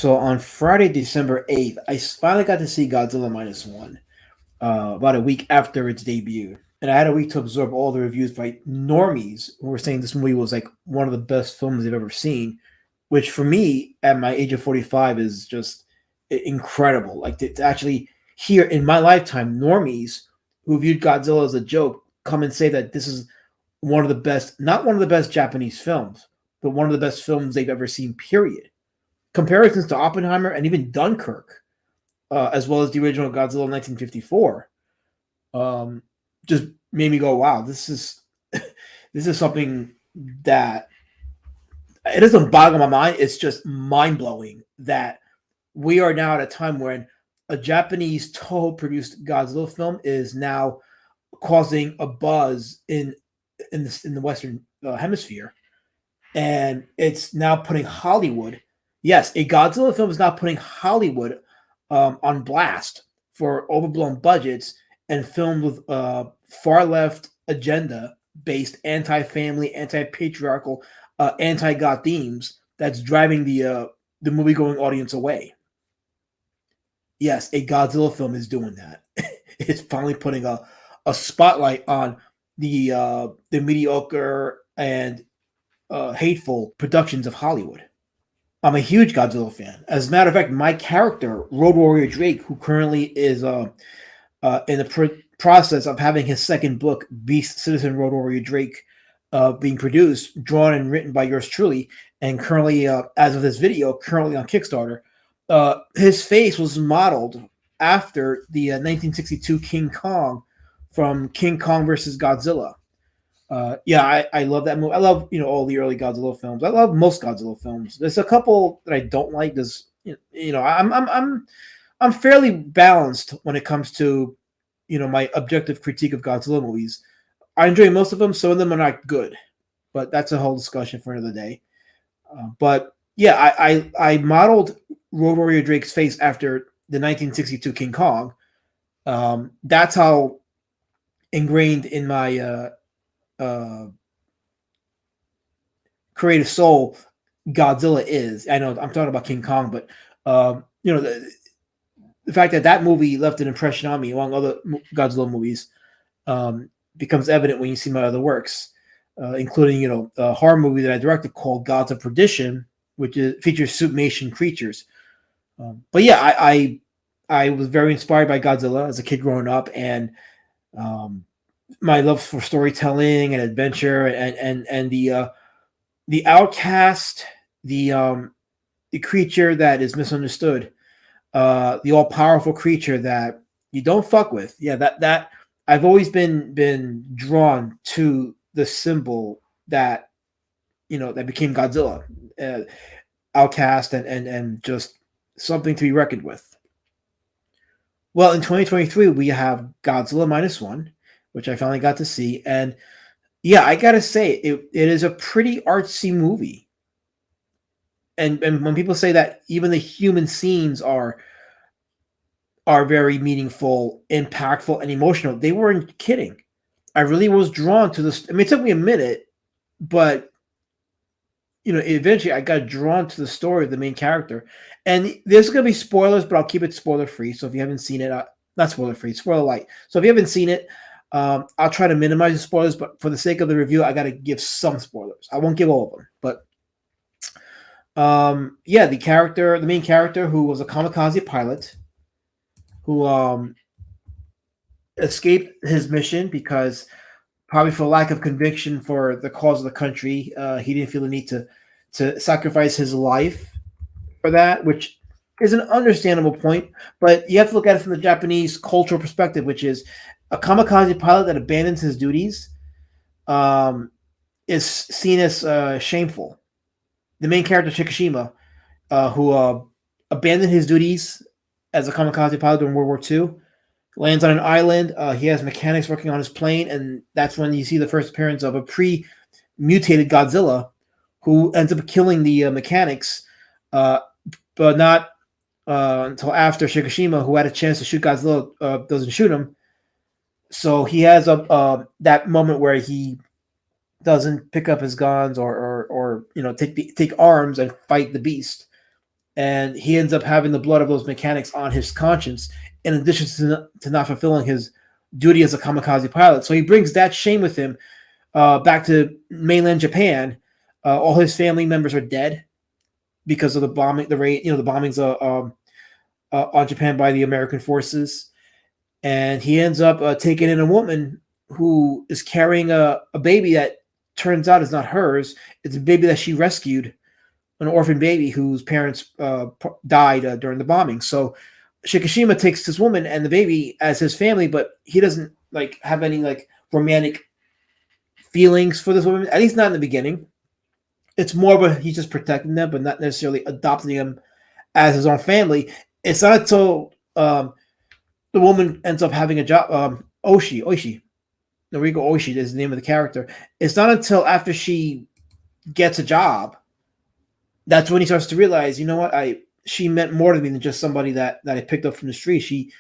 So on Friday, December 8th, I finally got to see Godzilla Minus One, about a week after its debut. And I had a week to absorb all the reviews by normies who were saying this movie was like one of the best films they've ever seen, which for me, at my age of 45, is just incredible. Like to actually hear in my lifetime normies who viewed Godzilla as a joke come and say that this is one of the best, not one of the best Japanese films, but one of the best films they've ever seen, period. Comparisons to Oppenheimer and even Dunkirk, as well as the original Godzilla 1954, um, just made me go, "Wow, this is this is something that it doesn't boggle my mind. It's just mind blowing that we are now at a time when a Japanese Toho produced Godzilla film is now causing a buzz in the Western hemisphere, and it's now putting Hollywood. Yes, a Godzilla film is now putting Hollywood on blast for overblown budgets and filmed with far left agenda based anti-family, anti-patriarchal, anti-God themes that's driving the movie going audience away. Yes, a Godzilla film is doing that. It's finally putting a spotlight on the mediocre and hateful productions of Hollywood. I'm a huge Godzilla fan. As a matter of fact, my character, Road Warrior Drake, who currently is in the process of having his second book, Beast Citizen Road Warrior Drake, being produced, drawn and written by yours truly, and currently, as of this video, currently on Kickstarter, his face was modeled after the 1962 King Kong from King Kong versus Godzilla. Yeah, I love that movie. I love all the early Godzilla films. I love most Godzilla films. There's a couple that I don't like. There's I'm fairly balanced when it comes to my objective critique of Godzilla movies. I enjoy most of them. Some of them are not good, but that's a whole discussion for another day. But yeah, I modeled Road Warrior Drake's face after the 1962 King Kong. That's how ingrained in my creative soul Godzilla is. I know I'm talking about King Kong, but the fact that that movie left an impression on me, among other Godzilla movies, becomes evident when you see my other works, including a horror movie that I directed called Gods of Perdition, which features Suitmation creatures. But yeah, I was very inspired by Godzilla as a kid growing up, and my love for storytelling and adventure, and the outcast, the creature that is misunderstood, the all powerful creature that you don't fuck with. Yeah, that I've always been drawn to the symbol that that became Godzilla, outcast and just something to be reckoned with. Well, in 2023, we have Godzilla Minus One, which I finally got to see. And yeah, I gotta say, it is a pretty artsy movie. And when people say that even the human scenes are very meaningful, impactful, and emotional, they weren't kidding. I really was drawn to this. I mean, it took me a minute, but eventually I got drawn to the story of the main character. And there's going to be spoilers, but I'll keep it spoiler free. So if you haven't seen it, not spoiler free, spoiler light. So if you haven't seen it, I'll try to minimize the spoilers, but for the sake of the review, I got to give some spoilers. I won't give all of them, but yeah, the main character, who was a kamikaze pilot, who escaped his mission because probably for lack of conviction for the cause of the country, he didn't feel the need to sacrifice his life for that, which is an understandable point. But you have to look at it from the Japanese cultural perspective, which is a kamikaze pilot that abandons his duties is seen as shameful. The main character, Shikishima, who abandoned his duties as a kamikaze pilot during World War II, lands on an island. He has mechanics working on his plane, and that's when you see the first appearance of a pre-mutated Godzilla, who ends up killing the mechanics, but not until after Shikishima, who had a chance to shoot Godzilla, doesn't shoot him. So he has that moment where he doesn't pick up his guns or take arms and fight the beast. and he ends up having the blood of those mechanics on his conscience, in addition to not fulfilling his duty as a kamikaze pilot. So he brings that shame with him back to mainland Japan. All his family members are dead because of the bombing, the raid, the bombings on Japan by the American forces, and he ends up taking in a woman who is carrying a baby that turns out is not hers. It's a baby that she rescued, an orphan baby whose parents died during the bombing. So Shikishima takes this woman and the baby as his family, but he doesn't like have any like romantic feelings for this woman, at least not in the beginning. It's more of a he's just protecting them, but not necessarily adopting them as his own family. It's not until the woman ends up having a job. Oishi, Noriko Oishi is the name of the character. It's not until after she gets a job that's when he starts to realize, you know what, she meant more to me than just somebody that I picked up from the street. She,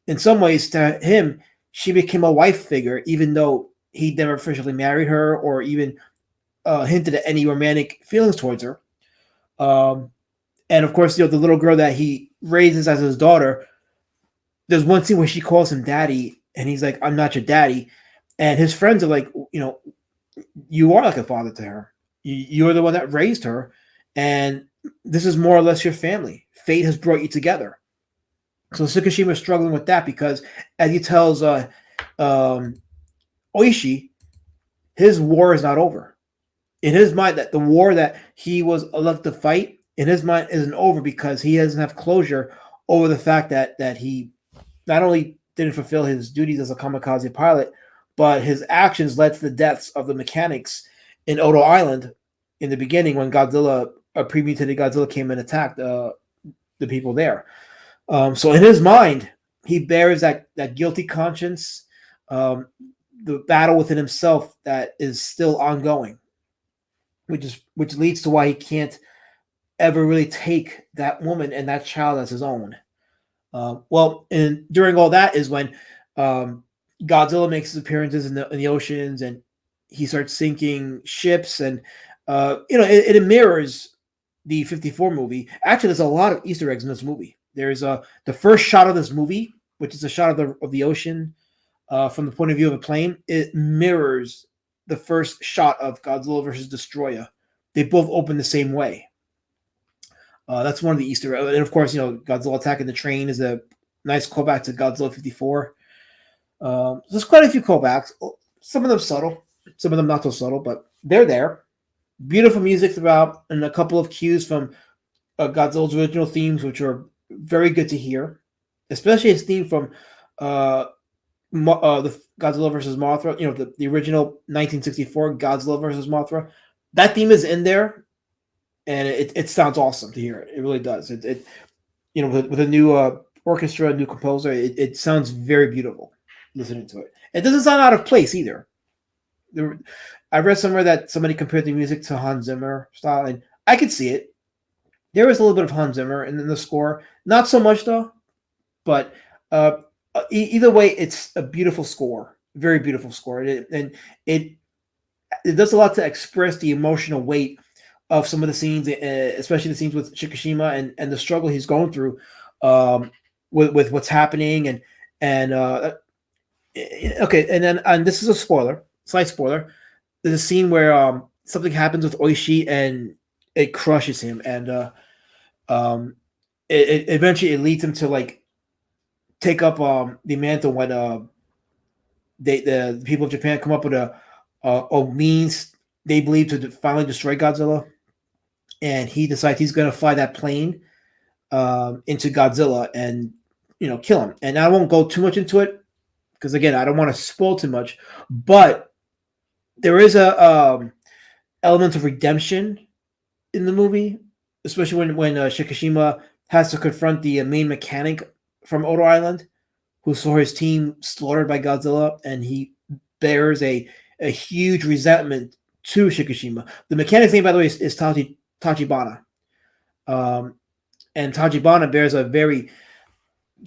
in some ways, to him, she became a wife figure, even though he never officially married her or even hinted at any romantic feelings towards her. And of course, the little girl that he raises as his daughter. There's one scene where she calls him daddy, and he's like, "I'm not your daddy," and his friends are like, "You are like a father to her. You're the one that raised her, and this is more or less your family. Fate has brought you together." So Tsukishima is struggling with that because, as he tells Oishi, his war is not over. In his mind, that the war that he was left to fight, in his mind, isn't over because he doesn't have closure over the fact that he not only didn't fulfill his duties as a kamikaze pilot, but his actions led to the deaths of the mechanics in Odo Island in the beginning when a pre-mutated Godzilla came and attacked the people there. So in his mind, he bears that guilty conscience, the battle within himself that is still ongoing, which leads to why he can't ever really take that woman and that child as his own. And during all that is when Godzilla makes his appearances in the oceans, and he starts sinking ships, and it mirrors the 54 movie. Actually, there's a lot of Easter eggs in this movie. There's the first shot of this movie, which is a shot of the ocean from the point of view of a plane. It mirrors the first shot of Godzilla versus Destroyer. They both open the same way. That's one of the Easter eggs. And of course, Godzilla attacking the train is a nice callback to Godzilla 54. There's quite a few callbacks. Some of them subtle, some of them not so subtle, but they're there. Beautiful music throughout, and a couple of cues from Godzilla's original themes, which are very good to hear, especially his theme from the Godzilla versus Mothra. The original 1964 Godzilla versus Mothra. That theme is in there. And it sounds awesome to hear it. It really does. With a new orchestra, a new composer, it sounds very beautiful listening to it. It doesn't sound out of place either. I read somewhere that somebody compared the music to Hans Zimmer style, and I could see it. There is a little bit of Hans Zimmer in the score. Not so much, though. But either way, it's a beautiful score. Very beautiful score. And it does a lot to express the emotional weight of some of the scenes, especially the scenes with Shikishima and the struggle he's going through with what's happening. Okay, and this is a slight spoiler. There's a scene where something happens with Oishi and it crushes him, and it eventually leads him to like take up the mantle when the people of Japan come up with a means they believe to finally destroy Godzilla. And he decides he's going to fly that plane into Godzilla and kill him. And I won't go too much into it because again, I don't want to spoil too much. But there is a element of redemption in the movie, especially when Shikishima has to confront the main mechanic from Odo Island, who saw his team slaughtered by Godzilla, and he bears a huge resentment to Shikishima. The mechanic's name, by the way, is Tachibana. And Tachibana bears a very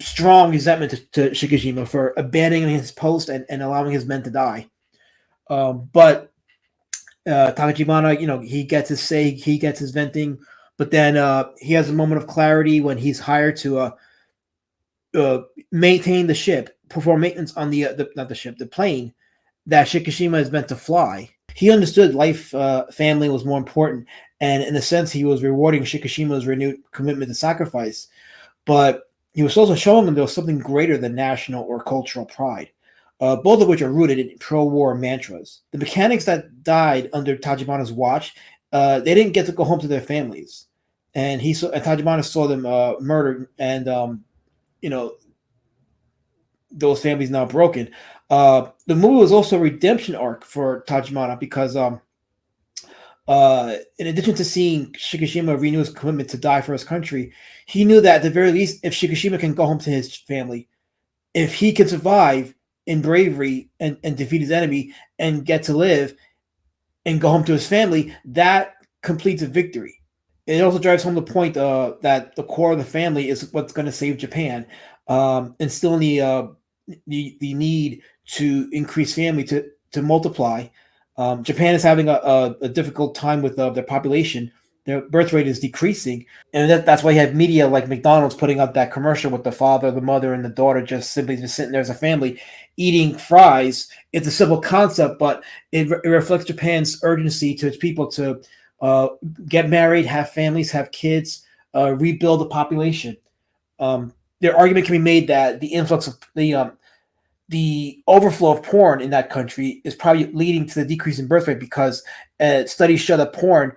strong resentment to Shikishima for abandoning his post and allowing his men to die. But Tachibana, he gets his say, he gets his venting But then he has a moment of clarity when he's hired to uh, maintain the ship, perform maintenance on the not the ship, the plane that Shikishima is meant to fly. He understood life, family was more important, and in a sense, he was rewarding Shikishima's renewed commitment to sacrifice. But he was also showing them there was something greater than national or cultural pride, both of which are rooted in pro-war mantras. The mechanics that died under Tachibana's watch, they didn't get to go home to their families, and Tachibana saw them murdered, and you know those families now broken. The movie was also a redemption arc for Tachibana because in addition to seeing Shikishima renew his commitment to die for his country, he knew that at the very least, if Shikishima can go home to his family, if he can survive in bravery and defeat his enemy and get to live and go home to his family, that completes a victory. It also drives home the point that the core of the family is what's going to save Japan, instilling the need to increase family to multiply. Japan is having a difficult time with their population. Their birth rate is decreasing, and that's why you have media like McDonald's putting up that commercial with the father, the mother, and the daughter just simply just sitting there as a family eating fries. It's a simple concept, but it reflects Japan's urgency to its people to uh, get married, have families, have kids, rebuild the population. Their argument can be made that the influx of the overflow of porn in that country is probably leading to the decrease in birth rate because studies show that porn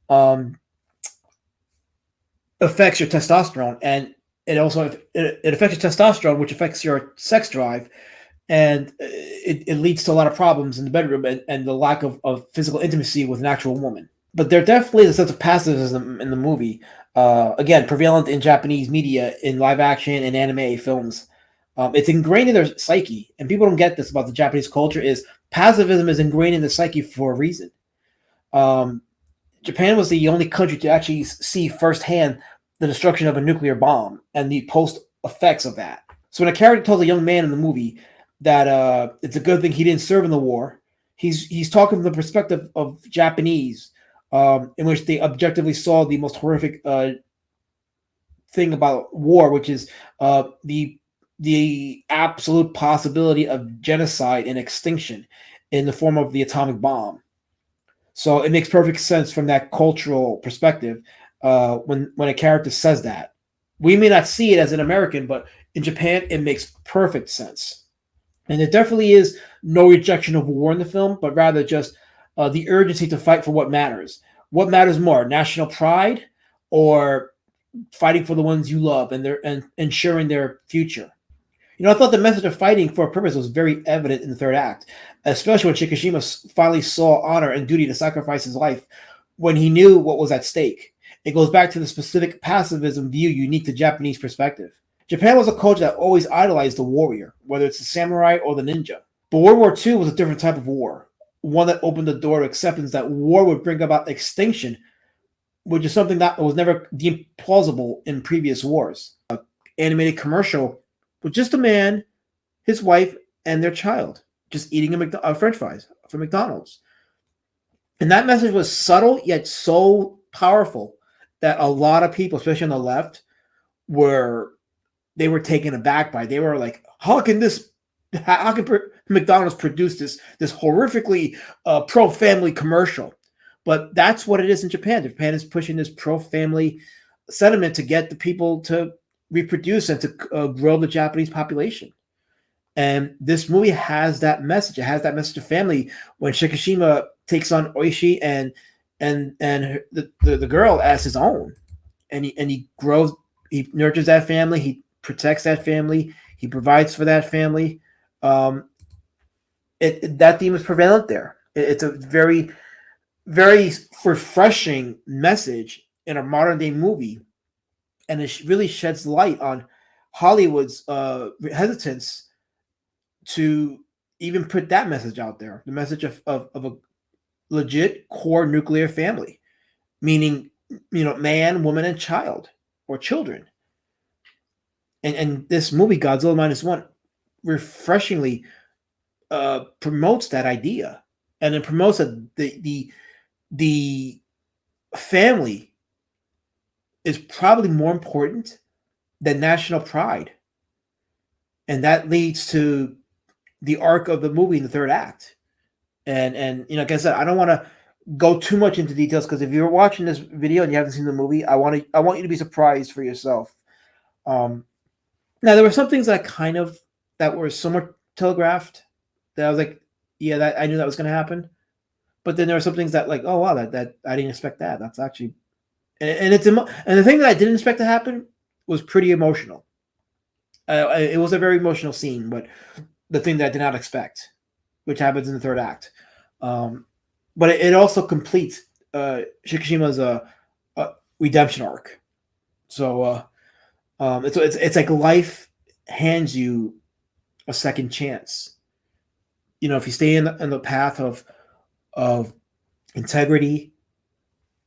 um, affects your testosterone, and it affects your testosterone, which affects your sex drive, and it leads to a lot of problems in the bedroom and the lack of physical intimacy with an actual woman. But there definitely is a sense of pacifism in the movie. Again, prevalent in Japanese media, in live action and anime films. It's ingrained in their psyche, and people don't get this about the Japanese culture. Is pacifism is ingrained in the psyche for a reason. Um, Japan was the only country to actually see firsthand the destruction of a nuclear bomb and the post effects of that. So when a character tells a young man in the movie that it's a good thing he didn't serve in the war, he's talking from the perspective of Japanese, in which they objectively saw the most horrific thing about war, which is the absolute possibility of genocide and extinction in the form of the atomic bomb. So it makes perfect sense from that cultural perspective when a character says that. We may not see it as an American, but in Japan, it makes perfect sense. And there definitely is no rejection of war in the film, but rather just the urgency to fight for what matters. What matters more, national pride or fighting for the ones you love and ensuring their future? I thought the message of fighting for a purpose was very evident in the third act, especially when Shikishima finally saw honor and duty to sacrifice his life when he knew what was at stake. It goes back to the specific pacifism view unique to Japanese perspective. Japan was a culture that always idolized the warrior, whether it's the samurai or the ninja. But World War II was a different type of war, one that opened the door to acceptance that war would bring about extinction, which is something that was never deemed plausible in previous wars. Animated commercial with just a man, his wife, and their child just eating French fries from McDonald's. And that message was subtle yet so powerful that a lot of people, especially on the left, were taken aback by. They were like, "How can McDonald's produce this horrifically pro-family commercial?" But that's what it is in Japan. Japan is pushing this pro-family sentiment to get the people to reproduce and to grow the Japanese population. And this movie has that message. It has that message of family when Shikishima takes on Oishi and the girl as his own, and he grows, he nurtures that family, he protects that family, he provides for that family. That theme is prevalent there. It's a very, very refreshing message in a modern day movie, and it really sheds light on Hollywood's hesitance to even put that message out there, the message of a legit core nuclear family, meaning, man, woman, and child, or children. And this movie, Godzilla Minus One, refreshingly promotes that idea, and it promotes the family is probably more important than national pride, and that leads to the arc of the movie in the third act. And like I said, I don't want to go too much into details because if you're watching this video and you haven't seen the movie, I want you to be surprised for yourself. Um, Now there were some things that that were somewhat telegraphed that I was like, yeah, that I knew that was going to happen. But then there were some things that like, oh wow, that I didn't expect that. That's actually and and the thing that I didn't expect to happen was pretty emotional. It was a very emotional scene, but the thing that I did not expect, which happens in the third act, um, but it also completes Shikishima's redemption arc. So it's like life hands you a second chance. If you stay in the path of integrity,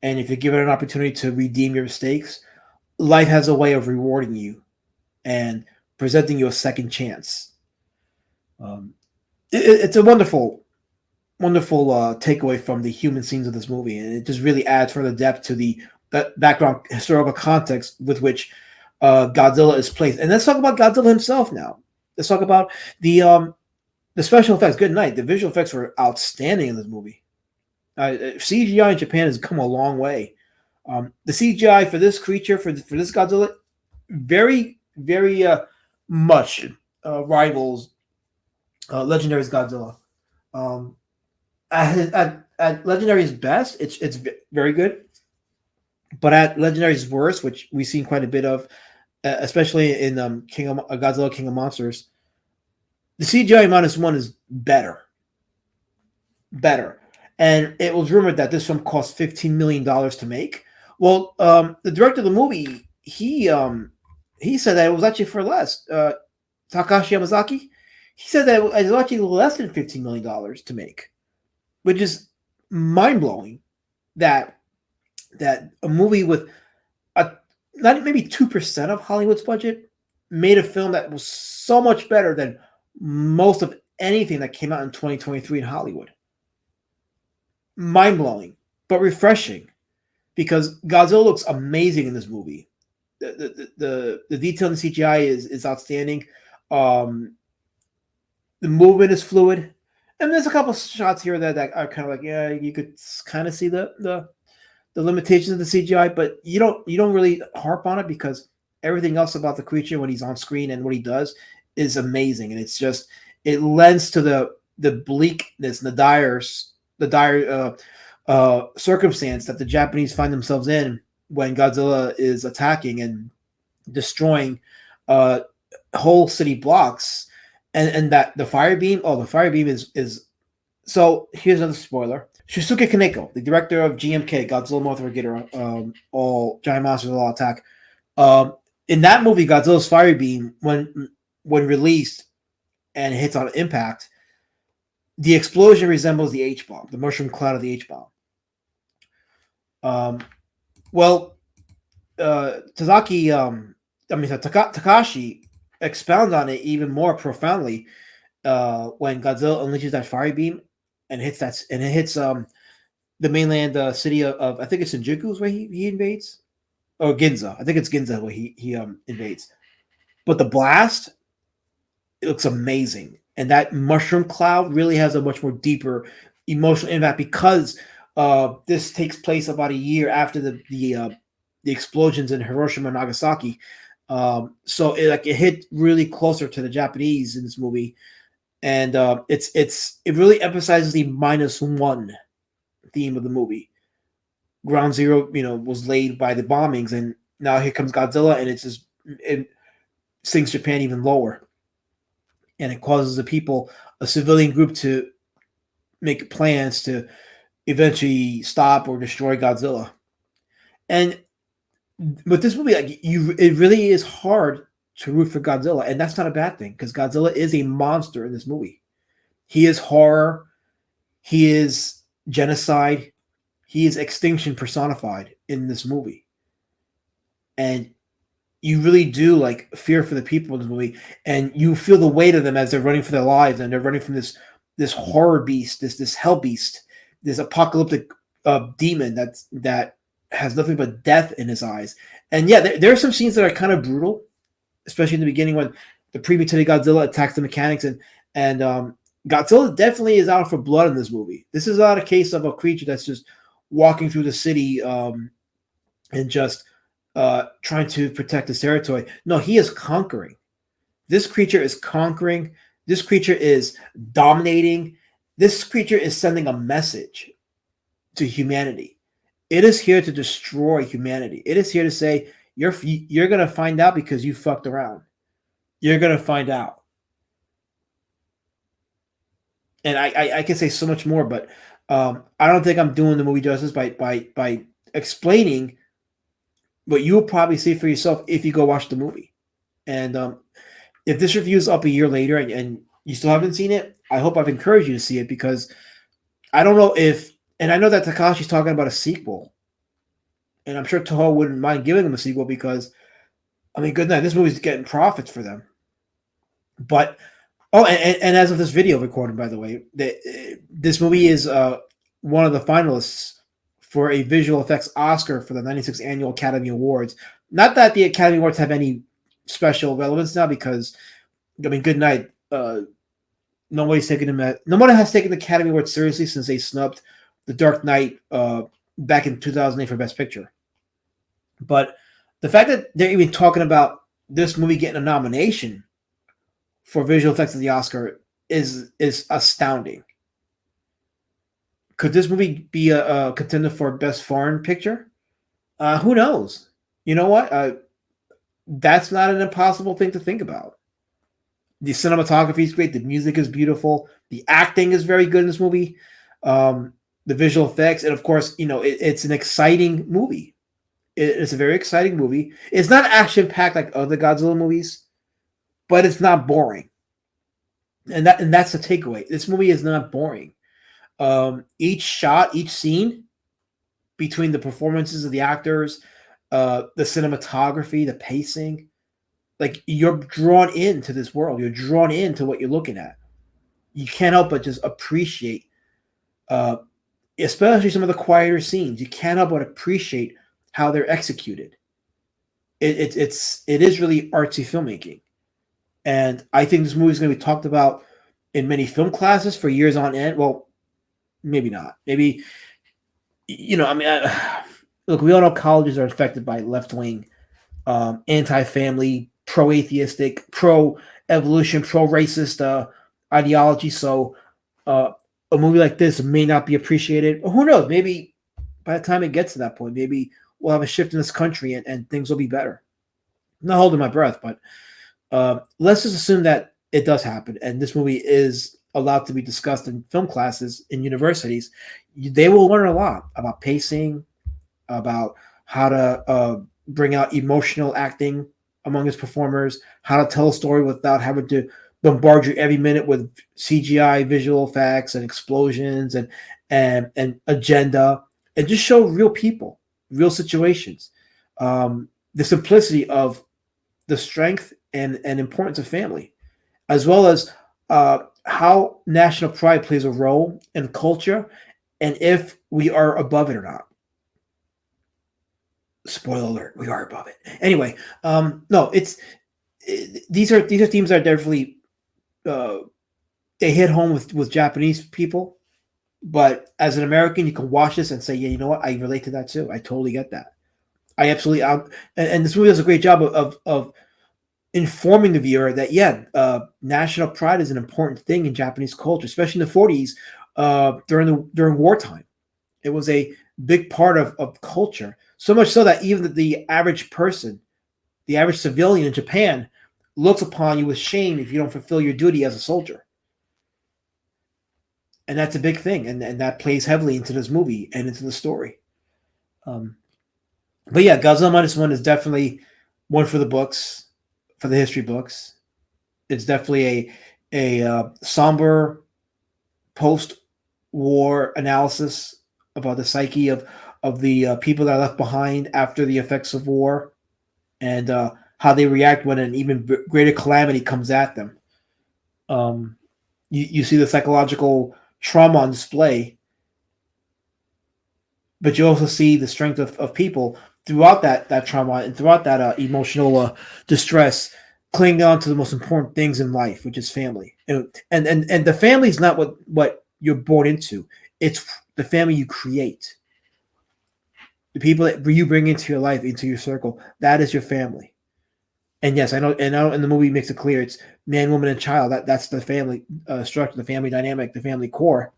and if you give it an opportunity to redeem your mistakes, life has a way of rewarding you and presenting you a second chance. It's a wonderful, wonderful takeaway from the human scenes of this movie, and it just really adds further depth to the background historical context with which Godzilla is placed. And let's talk about Godzilla himself now. Let's talk about the special effects. Good night. The visual effects were outstanding in this movie. CGI in Japan has come a long way. The CGI for this creature, for this Godzilla, very, very much rivals Legendary's Godzilla. At Legendary's best, it's very good. But at Legendary's worst, which we've seen quite a bit of, especially in Godzilla King of Monsters, the CGI minus one is better. And it was rumored that this film cost $15 million to make. Well, the director of the movie, he said that it was actually for less. Takashi Yamazaki, he said that it was actually less than $15 million to make, which is mind-blowing that a movie with not maybe 2% of Hollywood's budget made a film that was so much better than most of anything that came out in 2023 in Hollywood. Mind-blowing, but refreshing, because Godzilla looks amazing in this movie. The detail in the CGI is outstanding. The movement is fluid, and there's a couple shots here that are kind of like, yeah, you could kind of see the limitations of the CGI, but you don't really harp on it because everything else about the creature when he's on screen and what he does is amazing, and it lends to the bleakness and the dire circumstance that the Japanese find themselves in when Godzilla is attacking and destroying whole city blocks, and that the fire beam is. So here's another spoiler. Shusuke Kaneko, the director of GMK, Godzilla Mothra Ghidorah, All Giant Monsters All Attack, in that movie, Godzilla's fire beam, when released and hits on impact, the explosion resembles the H-bomb, the mushroom cloud of the H-bomb. Takashi expounds on it even more profoundly when Godzilla unleashes that fire beam and it hits the mainland city of I think it's Shinjuku where he invades, or Ginza. I think it's Ginza where he invades. But the blast, it looks amazing, and that mushroom cloud really has a much more deeper emotional impact because this takes place about a year after the explosions in Hiroshima and Nagasaki. So it hit really closer to the Japanese in this movie, and it really emphasizes the -1 theme of the movie. Ground zero, was laid by the bombings, and now here comes Godzilla, and it sinks Japan even lower, and it causes a civilian group, to make plans to eventually stop or destroy Godzilla. And with this movie, it really is hard to root for Godzilla, and that's not a bad thing because Godzilla is a monster in this movie. He is horror, he is genocide, he is extinction personified in this movie, and you really do fear for the people in this movie, and you feel the weight of them as they're running for their lives, and they're running from this horror beast, this hell beast, this apocalyptic demon that has nothing but death in his eyes. And yeah, there are some scenes that are kind of brutal, especially in the beginning when the pre-mutated Godzilla attacks the mechanics, and Godzilla definitely is out for blood in this movie. This is not a case of a creature that's just walking through the city and just trying to protect his territory. No, he is conquering. This creature is conquering. This creature is dominating. This creature is sending a message to humanity. It is here to destroy humanity. It is here to say, you're going to find out because you fucked around. You're going to find out. And I can say so much more, but I don't think I'm doing the movie justice by explaining what you'll probably see for yourself if you go watch the movie. And if this review is up a year later and you still haven't seen it, I hope I've encouraged you to see it, because I don't know if, and I know that Takashi's talking about a sequel, and I'm sure Toho wouldn't mind giving him a sequel because, I mean, good night, this movie's getting profits for them. But, and as of this video recording, by the way, this movie is one of the finalists for a visual effects Oscar for the 96th Annual Academy Awards. Not that the Academy Awards have any special relevance now, because, I mean, good night, nobody has taken the Academy Awards seriously since they snubbed The Dark Knight back in 2008 for Best Picture. But the fact that they're even talking about this movie getting a nomination for visual effects at the Oscar is astounding. Could this movie be a contender for Best Foreign Picture? Who knows? You know what? That's not an impossible thing to think about. The cinematography is great. The music is beautiful. The acting is very good in this movie. The visual effects, and of course, it's an exciting movie. It's a very exciting movie. It's not action-packed like other Godzilla movies, but it's not boring. And that's the takeaway. This movie is not boring. Each shot, each scene, between the performances of the actors, the cinematography, the pacing, like, you're drawn into this world. You're drawn into what you're looking at. You can't help but just appreciate, especially some of the quieter scenes. You can't help but appreciate how they're executed. It is really artsy filmmaking. And I think this movie is going to be talked about in many film classes for years on end. Well, maybe not. Maybe, look, we all know colleges are affected by left-wing, anti-family, pro-atheistic, pro-evolution, pro-racist ideology. So a movie like this may not be appreciated. Or who knows? Maybe by the time it gets to that point, maybe we'll have a shift in this country and things will be better. I'm not holding my breath, but let's just assume that it does happen, and this movie is allowed to be discussed in film classes in universities. They will learn a lot about pacing, about how to bring out emotional acting among his performers, how to tell a story without having to bombard you every minute with CGI visual effects and explosions and agenda, and just show real people, real situations, the simplicity of the strength and importance of family, as well as how national pride plays a role in culture and if we are above it or not. Spoiler alert, we are above it. Anyway, no, these are themes that are definitely they hit home with Japanese people, but as an American, you can watch this and say, yeah, you know what, I relate to that too. I totally get that. I absolutely and this movie does a great job of informing the viewer that national pride is an important thing in Japanese culture, especially in the 40s during wartime. It was a big part of culture, so much so that even the average person, the average civilian in Japan, looks upon you with shame if you don't fulfill your duty as a soldier. And that's a big thing, and that plays heavily into this movie and into the story. But yeah, Godzilla Minus One is definitely one for the books, for the history books. It's definitely a somber post-war analysis about the psyche of the people that are left behind after the effects of war, and how they react when an even greater calamity comes at them. You see the psychological trauma on display but you also see the strength of people throughout that trauma and throughout that emotional distress, clinging on to the most important things in life, which is family. And the family is not what you're born into. It's the family you create. The people that you bring into your life, into your circle, that is your family. And yes, I know, and the movie makes it clear it's man, woman, and child. That's the family structure, the family dynamic, the family core.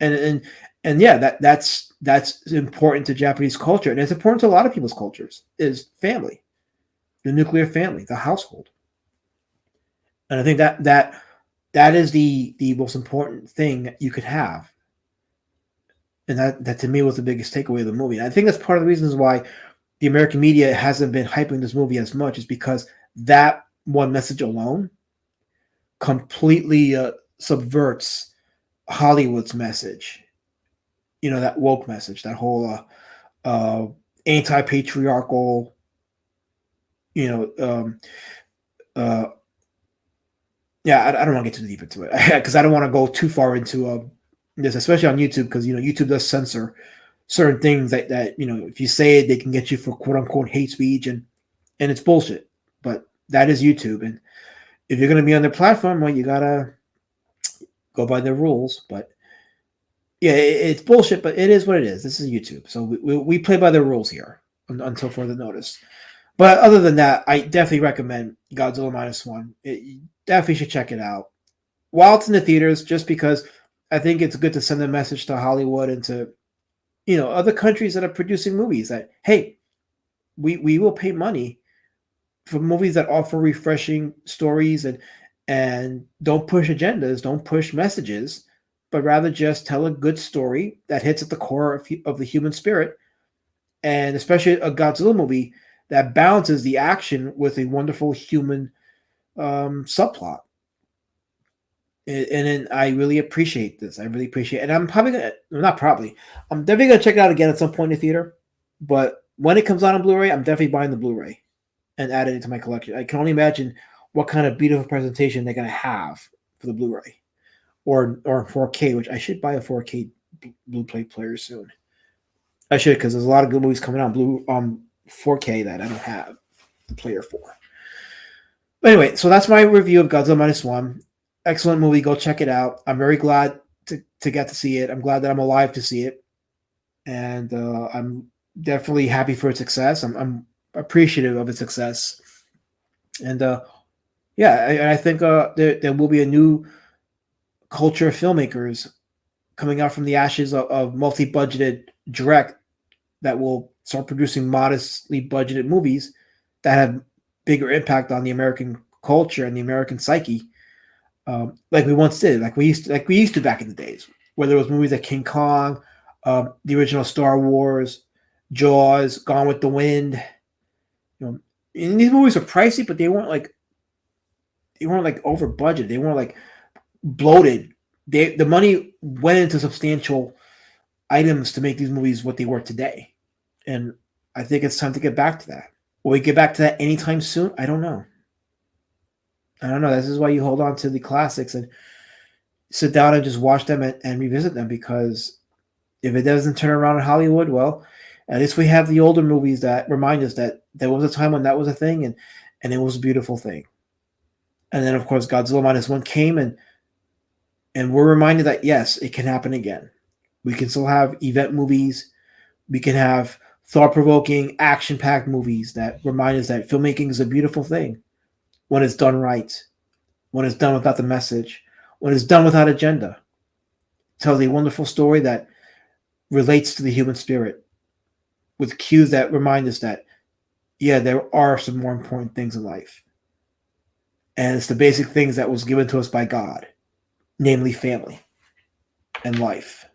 And yeah, that's important to Japanese culture, and it's important to a lot of people's cultures. Is family, the nuclear family, the household, and I think that is the most important thing you could have, and that to me was the biggest takeaway of the movie. And I think that's part of the reasons why the American media hasn't been hyping this movie as much, is because that one message alone completely subverts Hollywood's message. That woke message, that whole anti-patriarchal, you know, uh, yeah, I don't want to get too deep into it because I don't want to go too far into this, especially on YouTube, because YouTube does censor certain things that if you say it, they can get you for quote unquote hate speech, and it's bullshit. But that is YouTube, and if you're going to be on their platform, well, you gotta go by their rules. But yeah, it's bullshit, but it is what it is. This is YouTube, so we play by the rules here until further notice. But other than that, I definitely recommend Godzilla Minus One. You definitely should check it out while it's in the theaters, just because I think it's good to send a message to Hollywood and to other countries that are producing movies that, hey, we will pay money for movies that offer refreshing stories and don't push agendas, don't push messages, but rather just tell a good story that hits at the core of the human spirit, and especially a Godzilla movie that balances the action with a wonderful human subplot. And I really appreciate this. I really appreciate it. And I'm probably gonna, not probably, I'm definitely gonna check it out again at some point in the theater. But when it comes out on Blu-ray, I'm definitely buying the Blu-ray and adding it to my collection. I can only imagine what kind of beautiful presentation they're gonna have for the Blu-ray, or 4K, which I should buy a 4K Blu-ray player soon. I should, because there's a lot of good movies coming out 4K that I don't have the player for. But anyway, so that's my review of Godzilla Minus One. Excellent movie. Go check it out. I'm very glad to get to see it. I'm glad that I'm alive to see it. And I'm definitely happy for its success. I'm appreciative of its success. And yeah, I think there will be a new culture of filmmakers coming out from the ashes of multi-budgeted direct that will start producing modestly budgeted movies that have bigger impact on the American culture and the American psyche, like we once did, like we used to back in the days, where there was movies like King Kong, the original Star Wars, Jaws, Gone with the Wind. And these movies are pricey, but they weren't like over budget. They weren't like bloated. The money went into substantial items to make these movies what they were today. And I think it's time to get back to that. Will we get back to that anytime soon? I don't know. This is why you hold on to the classics and sit down and just watch them and revisit them, because if it doesn't turn around in Hollywood, well, at least we have the older movies that remind us that there was a time when that was a thing, and it was a beautiful thing. And then, of course, Godzilla Minus One came, and we're reminded that, yes, it can happen again. We can still have event movies. We can have thought-provoking, action-packed movies that remind us that filmmaking is a beautiful thing when it's done right, when it's done without the message, when it's done without agenda. It tells a wonderful story that relates to the human spirit, with cues that remind us that, yeah, there are some more important things in life. And it's the basic things that was given to us by God, namely family and life.